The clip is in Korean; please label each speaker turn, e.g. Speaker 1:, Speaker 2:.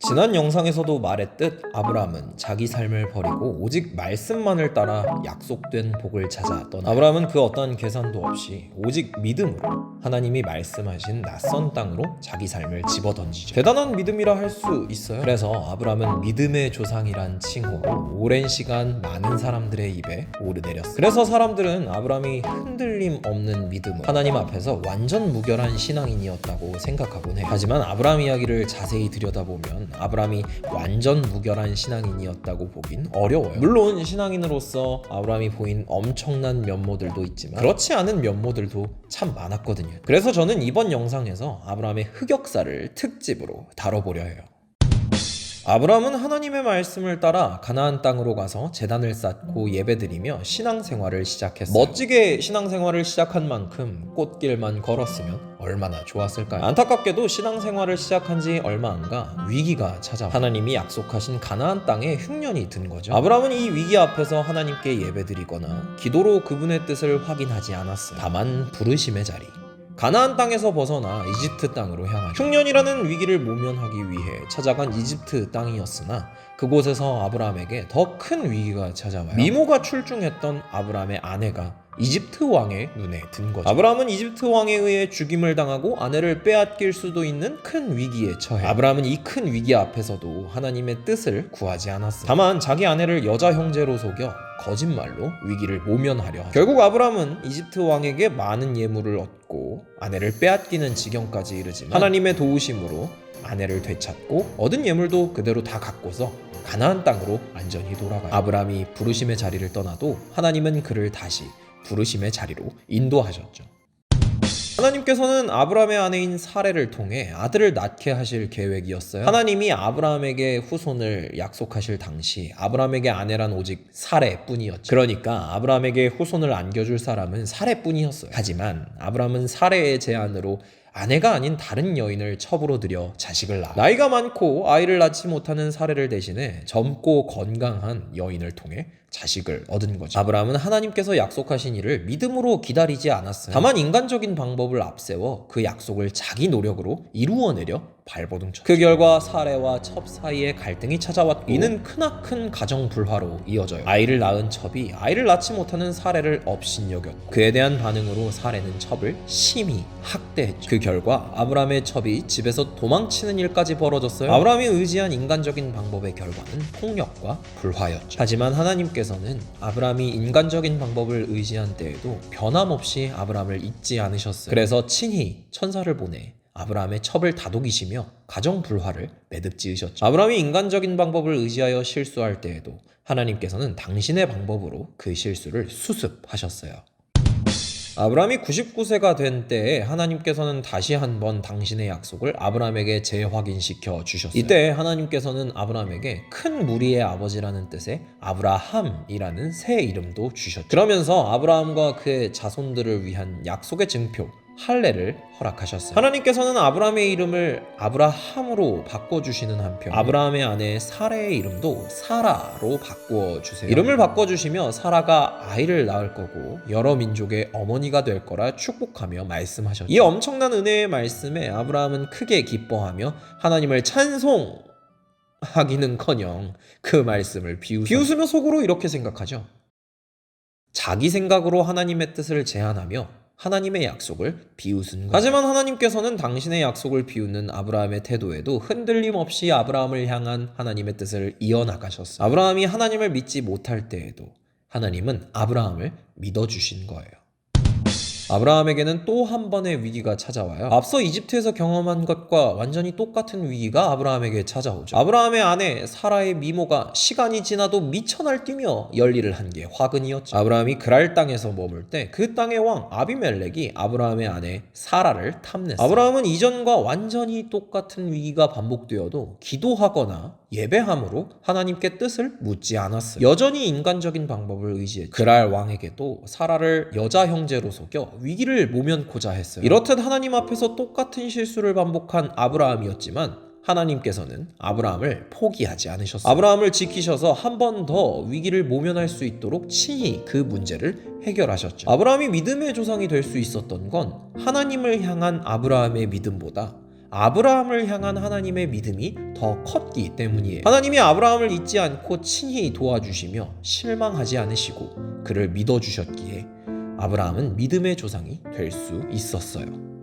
Speaker 1: 지난 영상에서도 말했듯 아브라함은 자기 삶을 버리고 오직 말씀만을 따라 약속된 복을 찾아 떠나. 아브라함은 그 어떠한 계산도 없이 오직 믿음으로 하나님이 말씀하신 낯선 땅으로 자기 삶을 집어던지죠. 대단한 믿음이라 할 수 있어요. 그래서 아브라함은 믿음의 조상이란 칭호로 오랜 시간 많은 사람들의 입에 오르내렸어요. 그래서 사람들은 아브라함이 흔들림 없는 믿음으로 하나님 앞에서 완전 무결한 신앙인이었다고 생각하곤 해요. 하지만 아브라함 이야기를 자세히 들여다보면 아브라함이 완전 무결한 신앙인이었다고 보긴 어려워요. 물론 신앙인으로서 아브라함이 보인 엄청난 면모들도 있지만 그렇지 않은 면모들도 참 많았거든요. 그래서 저는 이번 영상에서 아브라함의 흑역사를 특집으로 다뤄보려 해요. 아브라함은 하나님의 말씀을 따라 가나안 땅으로 가서 제단을 쌓고 예배드리며 신앙생활을 시작했어요. 멋지게 신앙생활을 시작한 만큼 꽃길만 걸었으면 얼마나 좋았을까요? 안타깝게도 신앙생활을 시작한 지 얼마 안 가 위기가 찾아와 하나님이 약속하신 가나안 땅에 흉년이 든 거죠. 아브라함은 이 위기 앞에서 하나님께 예배드리거나 기도로 그분의 뜻을 확인하지 않았어요. 다만 부르심의 자리, 가나안 땅에서 벗어나 이집트 땅으로 향하죠. 흉년이라는 위기를 모면하기 위해 찾아간 이집트 땅이었으나 그곳에서 아브라함에게 더 큰 위기가 찾아와요. 미모가 출중했던 아브라함의 아내가 이집트 왕의 눈에 든 거죠. 아브라함은 이집트 왕에 의해 죽임을 당하고 아내를 빼앗길 수도 있는 큰 위기에 처해 아브라함은 이 큰 위기 앞에서도 하나님의 뜻을 구하지 않았어요. 다만 자기 아내를 여자 형제로 속여 거짓말로 위기를 모면하려 하죠. 결국 아브라함은 이집트 왕에게 많은 예물을 얻고 아내를 빼앗기는 지경까지 이르지만 하나님의 도우심으로 아내를 되찾고 얻은 예물도 그대로 다 갖고서 가나안 땅으로 안전히 돌아가요. 아브라함이 부르심의 자리를 떠나도 하나님은 그를 다시 부르심의 자리로 인도하셨죠. 하나님께서는 아브라함의 아내인 사레를 통해 아들을 낳게 하실 계획이었어요. 하나님이 아브라함에게 후손을 약속하실 당시 아브라함에게 아내란 오직 사레뿐이었죠. 그러니까 아브라함에게 후손을 안겨줄 사람은 사레뿐이었어요. 하지만 아브라함은 사레의 제안으로 아내가 아닌 다른 여인을 첩으로 들여 자식을 낳아 나이가 많고 아이를 낳지 못하는 사레를 대신해 젊고 건강한 여인을 통해 자식을 얻은 거죠. 아브라함은 하나님께서 약속하신 일을 믿음으로 기다리지 않았어요. 다만 인간적인 방법을 앞세워 그 약속을 자기 노력으로 이루어내려 발버둥쳤죠. 그 결과 사레와 첩 사이에 갈등이 찾아왔고 이는 크나큰 가정 불화로 이어져요. 아이를 낳은 첩이 아이를 낳지 못하는 사레를 업신여겼고 그에 대한 반응으로 사레는 첩을 심히 학대했죠. 그 결과 아브라함의 첩이 집에서 도망치는 일까지 벌어졌어요. 아브라함이 의지한 인간적인 방법의 결과는 폭력과 불화였죠. 하지만 하나님께서는 아브라함이 인간적인 방법을 의지한 때에도 변함없이 아브라함을 잊지 않으셨어요. 그래서 친히 천사를 보내 아브라함의 첩을 다독이시며 가정 불화를 매듭지으셨죠. 아브라함이 인간적인 방법을 의지하여 실수할 때에도 하나님께서는 당신의 방법으로 그 실수를 수습하셨어요. 아브라함이 99세가 된 때에 하나님께서는 다시 한번 당신의 약속을 아브라함에게 재확인시켜 주셨어요. 이때 하나님께서는 아브라함에게 큰 무리의 아버지라는 뜻의 아브라함이라는 새 이름도 주셨죠. 그러면서 아브라함과 그의 자손들을 위한 약속의 증표 할례를 허락하셨어요. 하나님께서는 아브라함의 이름을 아브라함으로 바꿔주시는 한편 아브라함의 아내 사레의 이름도 사라로 바꿔주세요. 이름을 바꿔주시며 사라가 아이를 낳을 거고 여러 민족의 어머니가 될 거라 축복하며 말씀하셨죠. 이 엄청난 은혜의 말씀에 아브라함은 크게 기뻐하며 하나님을 찬송하기는커녕 그 말씀을 비웃으며 속으로 이렇게 생각하죠. 자기 생각으로 하나님의 뜻을 제안하며 하나님의 약속을 비웃은 거죠. 하지만 하나님께서는 당신의 약속을 비웃는 아브라함의 태도에도 흔들림 없이 아브라함을 향한 하나님의 뜻을 이어나가셨어요. 아브라함이 하나님을 믿지 못할 때에도 하나님은 아브라함을 믿어주신 거예요. 아브라함에게는 또 한 번의 위기가 찾아와요. 앞서 이집트에서 경험한 것과 완전히 똑같은 위기가 아브라함에게 찾아오죠. 아브라함의 아내 사라의 미모가 시간이 지나도 미쳐 날뛰며 열일을 한 게 화근이었죠. 아브라함이 그랄 땅에서 머물 때 그 땅의 왕 아비멜렉이 아브라함의 아내 사라를 탐냈어요. 아브라함은 이전과 완전히 똑같은 위기가 반복되어도 기도하거나 예배함으로 하나님께 뜻을 묻지 않았어요. 여전히 인간적인 방법을 의지했죠. 그랄 왕에게도 사라를 여자 형제로 속여 위기를 모면고자 했어요. 이렇듯 하나님 앞에서 똑같은 실수를 반복한 아브라함이었지만 하나님께서는 아브라함을 포기하지 않으셨어요. 아브라함을 지키셔서 한 번 더 위기를 모면할 수 있도록 친히 그 문제를 해결하셨죠. 아브라함이 믿음의 조상이 될 수 있었던 건 하나님을 향한 아브라함의 믿음보다 아브라함을 향한 하나님의 믿음이 더 컸기 때문이에요. 하나님이 아브라함을 잊지 않고 친히 도와주시며 실망하지 않으시고 그를 믿어주셨기에 아브라함은 믿음의 조상이 될 수 있었어요.